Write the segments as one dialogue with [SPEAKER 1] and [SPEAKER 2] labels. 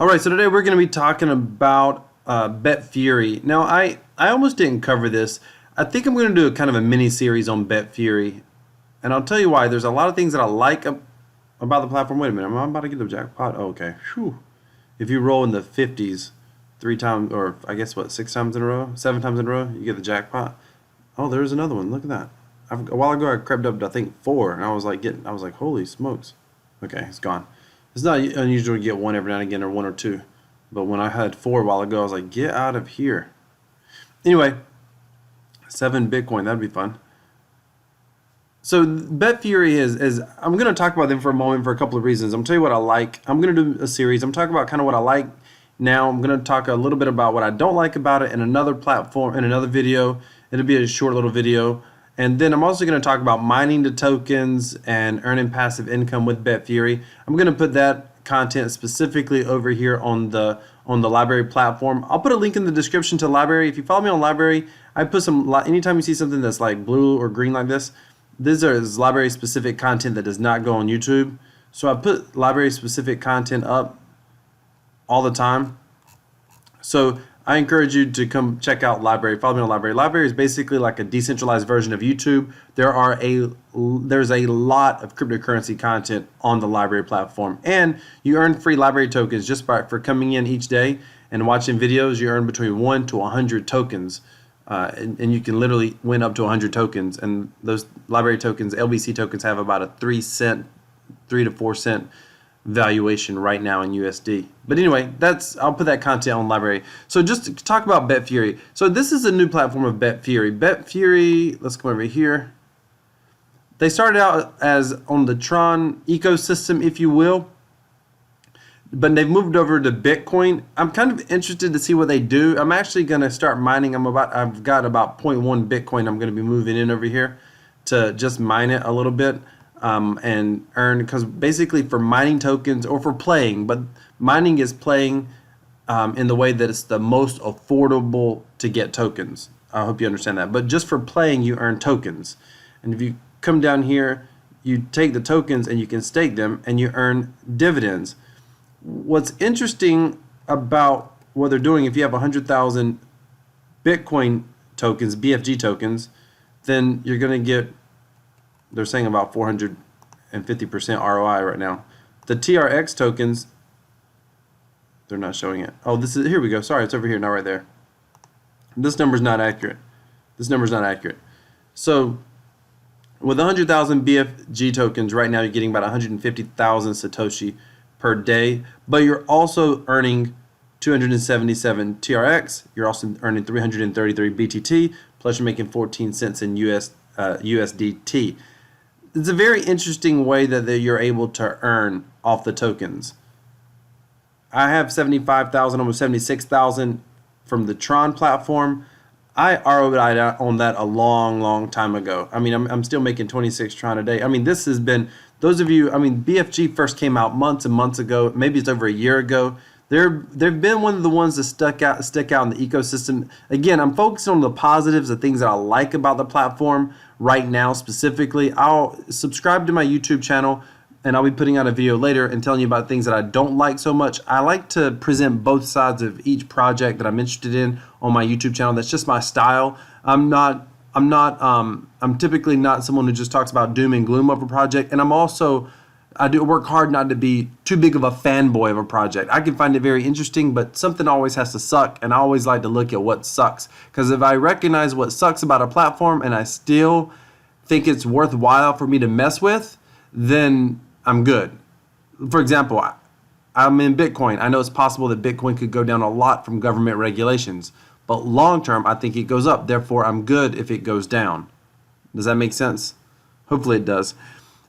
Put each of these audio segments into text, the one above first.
[SPEAKER 1] All right, so today we're going to be talking about Betfury. Now, I almost didn't cover this. I think I'm going to do a kind of a mini series on Betfury, and I'll tell you why. There's a lot of things that I like about the platform. Wait a minute, am I about to get the jackpot? Oh, okay. Whew. If you roll in the 50s 3 times, or I guess what, 6 times in a row, 7 times in a row, you get the jackpot. Oh, there's another one. Look at that. A while ago, I crept up to I think 4, and I was like, holy smokes. Okay, it's gone. It's not unusual to get one every now and again, or 1 or 2. But when I had 4 a while ago, I was like, get out of here. Anyway, 7 Bitcoin, that'd be fun. So Betfury is I'm going to talk about them for a moment for a couple of reasons. I'm going to tell you what I like. I'm going to do a series. I'm talking about kind of what I like now. I'm going to talk a little bit about what I don't like about it in another platform, in another video. It'll be a short little video. And then I'm also going to talk about mining the tokens and earning passive income with Betfury. I'm going to put that content specifically over here on the library platform. I'll put a link in the description to library. If you follow me on library, I put some, anytime you see something that's like blue or green like this is library specific content that does not go on YouTube. So I put library specific content up all the time. So I encourage you to come check out library. Follow me on library. Library is basically like a decentralized version of YouTube. There's a lot of cryptocurrency content on the library platform, and you earn free library tokens just for coming in each day and watching videos. You earn between 1 to 100 tokens, and you can literally win up to 100 tokens. And those library tokens, LBC tokens, have about a 3 to 4 cent valuation right now in USD. But anyway, I'll put that content on library. So just to talk about Betfury. So this is a new platform of Betfury. Betfury, let's come over here. They started out as on the Tron ecosystem, if you will, but they've moved over to Bitcoin. I'm kind of interested to see what they do. I'm actually going to start mining. I've got about 0.1 Bitcoin. I'm going to be moving in over here to just mine it a little bit. And earn, because basically for mining tokens or for playing, but mining is playing in the way that it's the most affordable to get tokens. I hope you understand that. But just for playing, you earn tokens. And if you come down here, you take the tokens and you can stake them and you earn dividends. What's interesting about what they're doing, if you have 100,000 Bitcoin tokens, BFG tokens, then you're going to get, they're saying about 450% ROI right now. The TRX tokens, they're not showing it. Oh, here we go. Sorry, it's over here, not right there. This number's not accurate. This number's not accurate. So with 100,000 BFG tokens right now, you're getting about 150,000 Satoshi per day, but you're also earning 277 TRX. You're also earning 333 BTT, plus you're making 14 cents in USDT. It's a very interesting way that you're able to earn off the tokens. I have 75,000, almost 76,000 from the Tron platform. I ROI'd on that a long time ago. I mean, I'm still making 26 Tron a day. I mean, this has been, those of you, I mean, BFG first came out months and months ago. Maybe it's over a year ago. They've been one of the ones that stick out in the ecosystem. Again, I'm focusing on the positives, the things that I like about the platform right now specifically. I'll subscribe to my YouTube channel, and I'll be putting out a video later and telling you about things that I don't like so much. I like to present both sides of each project that I'm interested in on my YouTube channel. That's just my style. I'm typically not someone who just talks about doom and gloom of a project, and I do work hard not to be too big of a fanboy of a project. I can find it very interesting, but something always has to suck, and I always like to look at what sucks. Because if I recognize what sucks about a platform and I still think it's worthwhile for me to mess with, then I'm good. For example, I'm in Bitcoin. I know it's possible that Bitcoin could go down a lot from government regulations, but long term, I think it goes up. Therefore, I'm good if it goes down. Does that make sense? Hopefully it does.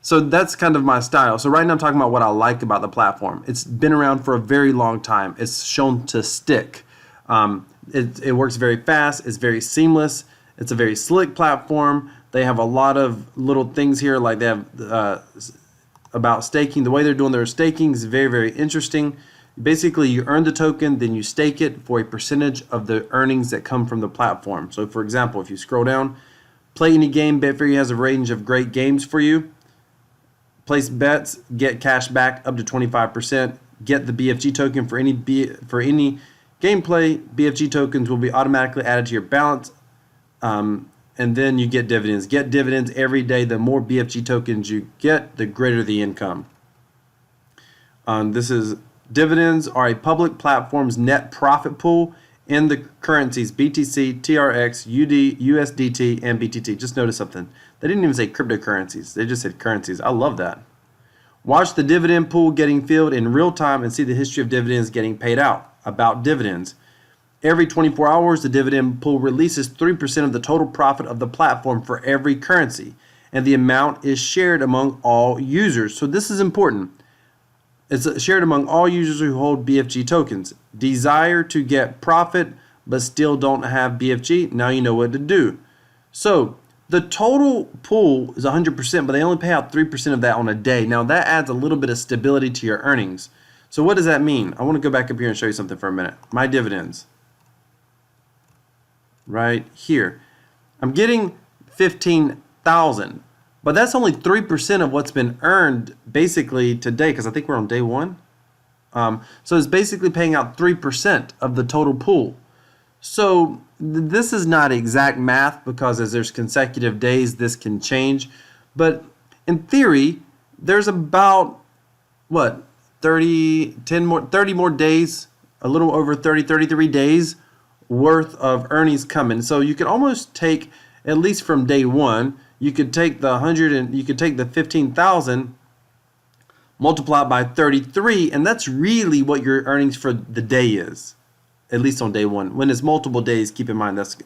[SPEAKER 1] So that's kind of my style. So right now I'm talking about what I like about the platform. It's been around for a very long time. It's shown to stick. It works very fast. It's very seamless. It's a very slick platform. They have a lot of little things here, like they have about staking. The way they're doing their staking is very interesting. Basically, you earn the token, then you stake it for a percentage of the earnings that come from the platform. So for example, if you scroll down, play any game, Betfury has a range of great games for you. Place bets, get cash back up to 25%. get the BFG token for any gameplay. BFG tokens will be automatically added to your balance, and then you get dividends. Get dividends every day. The more BFG tokens you get, the greater the income. This is dividends are a public platform's net profit pool in the currencies BTC, TRX, UD, USDT, and BTT. Just notice something. They didn't even say cryptocurrencies. They just said currencies. I love that. Watch the dividend pool getting filled in real time and see the history of dividends getting paid out. About dividends. Every 24 hours, the dividend pool releases 3% of the total profit of the platform for every currency, and the amount is shared among all users. So this is important. It's shared among all users who hold BFG tokens. Desire to get profit but still don't have BFG? Now you know what to do. So the total pool is 100%, but they only pay out 3% of that on a day. Now that adds a little bit of stability to your earnings. So what does that mean? I want to go back up here and show you something for a minute. My dividends. Right here. I'm getting 15,000. But that's only 3% of what's been earned basically today, because I think we're on day one. So it's basically paying out 3% of the total pool. So this is not exact math, because as there's consecutive days, this can change. But in theory, there's about, what, 30 more days, a little over 33 days worth of earnings coming. So you could almost take, at least from day one, you could take the 100 and you could take the 15,000, multiply it by 33, and that's really what your earnings for the day is, at least on day one. When it's multiple days, keep in mind that's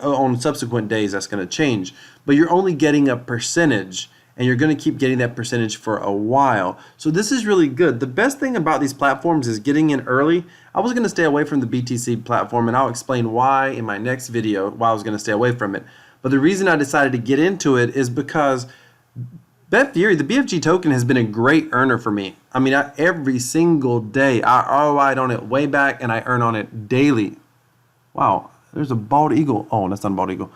[SPEAKER 1] on subsequent days that's going to change, but you're only getting a percentage, and you're going to keep getting that percentage for a while. So this is really good. The best thing about these platforms is getting in early. I was going to stay away from the BTC platform, and I'll explain why in my next video, why I was going to stay away from it. But the reason I decided to get into it is because Betfury, the BFG token, has been a great earner for me. I mean, every single day, I ROI'd on it way back, and I earn on it daily. Wow, there's a bald eagle. Oh, that's not a bald eagle.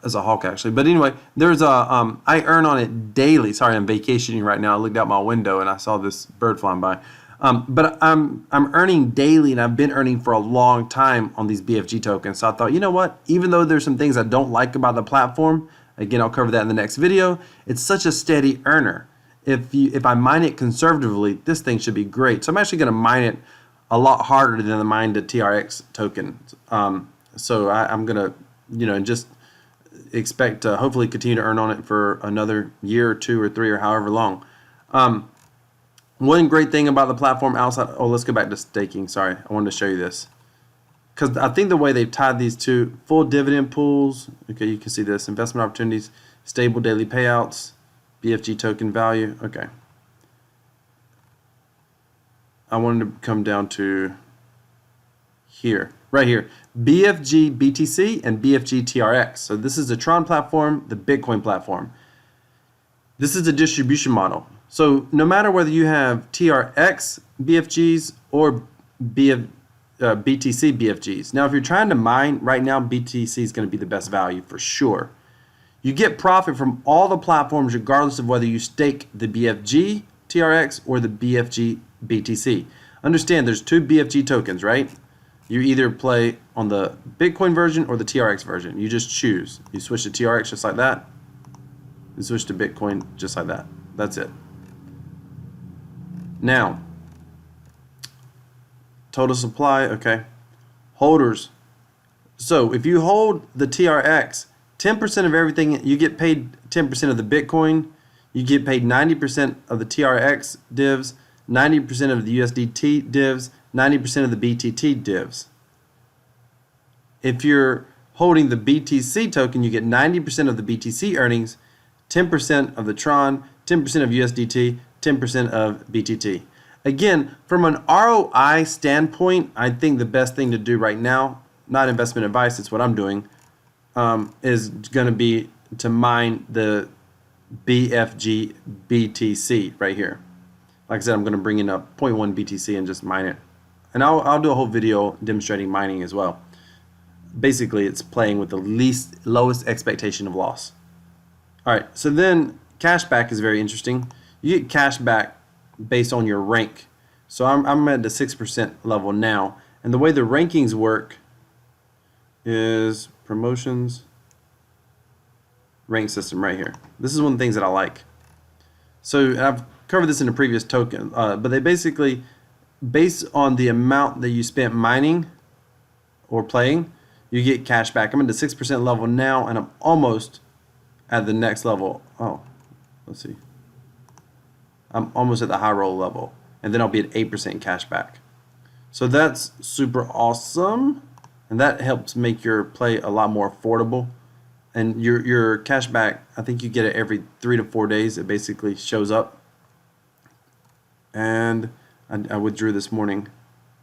[SPEAKER 1] It's a hawk, actually. But anyway, there's a I earn on it daily. Sorry, I'm vacationing right now. I looked out my window, and I saw this bird flying by. But I'm earning daily, and I've been earning for a long time on these BFG tokens. So I thought, you know what? Even though there's some things I don't like about the platform, again, I'll cover that in the next video. It's such a steady earner. If I mine it conservatively, this thing should be great. So I'm actually going to mine it a lot harder than I mine the TRX token. So I'm going to, just expect to hopefully continue to earn on it for another year or 2 or 3 or however long. One great thing about the platform outside, let's go back to staking. Sorry, I wanted to show you this. Because I think the way they've tied these two, full dividend pools, okay, you can see this, investment opportunities, stable daily payouts, BFG token value, okay. I wanted to come down to here, right here, BFG BTC and BFG TRX. So this is the Tron platform, the Bitcoin platform. This is a distribution model. So no matter whether you have TRX BFGs or BTC BFGs. Now, if you're trying to mine right now, BTC is going to be the best value for sure. You get profit from all the platforms regardless of whether you stake the BFG TRX or the BFG BTC. Understand there's 2 BFG tokens, right? You either play on the Bitcoin version or the TRX version. You just choose. You switch to TRX just like that. You switch to Bitcoin just like that. That's it. Now, total supply, okay. Holders. So if you hold the TRX, 10% of everything, you get paid 10% of the Bitcoin, you get paid 90% of the TRX divs, 90% of the USDT divs, 90% of the BTT divs. If you're holding the BTC token, you get 90% of the BTC earnings, 10% of the Tron, 10% of USDT, 10% of BTT. Again, from an ROI standpoint, I think the best thing to do right now, not investment advice, it's what I'm doing, is going to be to mine the BFG BTC right here. Like I said, I'm going to bring in a 0.1 BTC and just mine it. And I'll do a whole video demonstrating mining as well. Basically, it's playing with the lowest expectation of loss. All right, so then cashback is very interesting. You get cashback based on your rank. So I'm at the 6% level now. And the way the rankings work is promotions, rank system right here. This is one of the things that I like. So I've covered this in a previous token, but they basically, based on the amount that you spent mining or playing, you get cash back. I'm at the 6% level now, and I'm almost at the next level. Oh, let's see. I'm almost at the high roll level, and then I'll be at 8% cash back. So that's super awesome, and that helps make your play a lot more affordable. And your cash back, I think you get it every 3 to 4 days. It basically shows up. And I withdrew this morning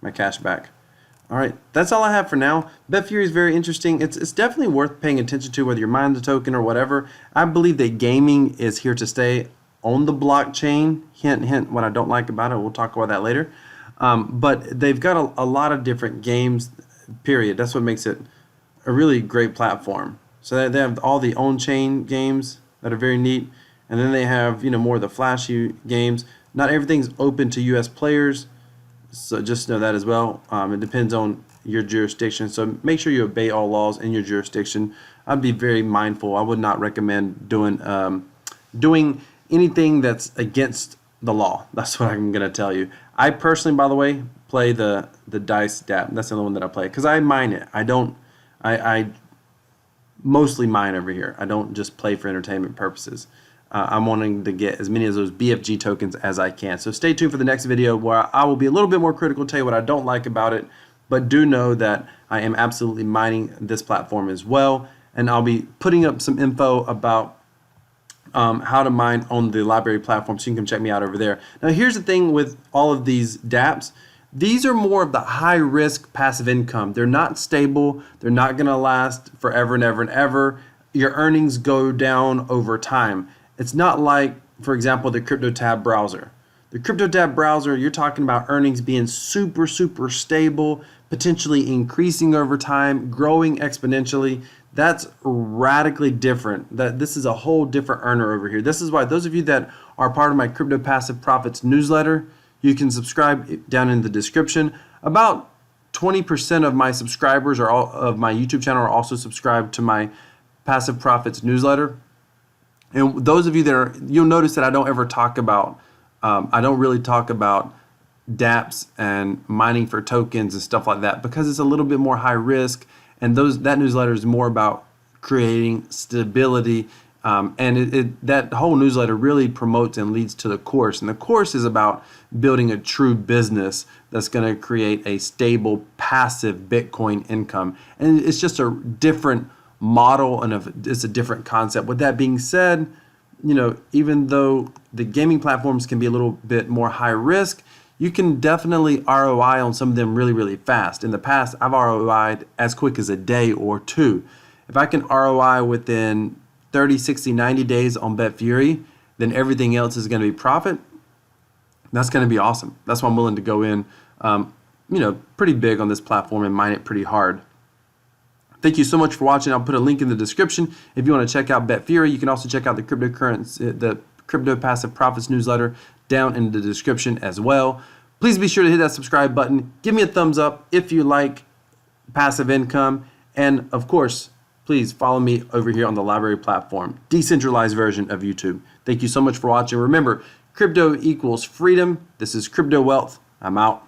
[SPEAKER 1] my cash back. All right, that's all I have for now. Betfury is very interesting. It's definitely worth paying attention to, whether you're mining the token or whatever. I believe that gaming is here to stay on the blockchain. Hint, hint, what I don't like about it. We'll talk about that later. But they've got a lot of different games, period. That's what makes it a really great platform. So they have all the on-chain games that are very neat. And then they have, more of the flashy games. Not everything's open to U.S. players, so just know that as well. It depends on your jurisdiction. So make sure you obey all laws in your jurisdiction. I'd be very mindful. I would not recommend doing anything that's against the law. That's what I'm going to tell you. I personally, by the way, play the dice DApp. That's the only one that I play because I mine it. I mostly mine over here. I don't just play for entertainment purposes. I'm wanting to get as many of those BFG tokens as I can. So stay tuned for the next video where I will be a little bit more critical, tell you what I don't like about it, but do know that I am absolutely mining this platform as well. And I'll be putting up some info about how to mine on the library platform, so you can come check me out over there. Now here's the thing with all of these dApps. These are more of the high risk passive income. They're not stable. They're not going to last forever and ever and ever. Your earnings go down over time. It's not like, for example, the CryptoTab browser. The CryptoTab browser, you're talking about earnings being super, super stable, potentially increasing over time, growing exponentially. That's radically different. This is a whole different earner over here. This is why those of you that are part of my Crypto Passive Profits newsletter, you can subscribe down in the description. About 20% of my subscribers of my YouTube channel are also subscribed to my Passive Profits newsletter. And those of you that you'll notice that I don't ever talk about, I don't really talk about dApps and mining for tokens and stuff like that because it's a little bit more high risk. And that newsletter is more about creating stability. And that whole newsletter really promotes and leads to the course. And the course is about building a true business that's going to create a stable, passive Bitcoin income. And it's just a different model and it's a different concept. With that being said, even though the gaming platforms can be a little bit more high risk, you can definitely ROI on some of them really, really fast. In the past, I've ROI'd as quick as a day or two. If I can ROI within 30, 60, 90 days on Betfury, then everything else is going to be profit. That's going to be awesome. That's why I'm willing to go in, pretty big on this platform and mine it pretty hard. Thank you so much for watching. I'll put a link in the description if you want to check out Betfury. You can also check out the Crypto Passive Profits newsletter down in the description as well. Please be sure to hit that subscribe button. Give me a thumbs up if you like passive income. And of course, please follow me over here on the library platform, decentralized version of YouTube. Thank you so much for watching. Remember, crypto equals freedom. This is Crypto Wealth. I'm out.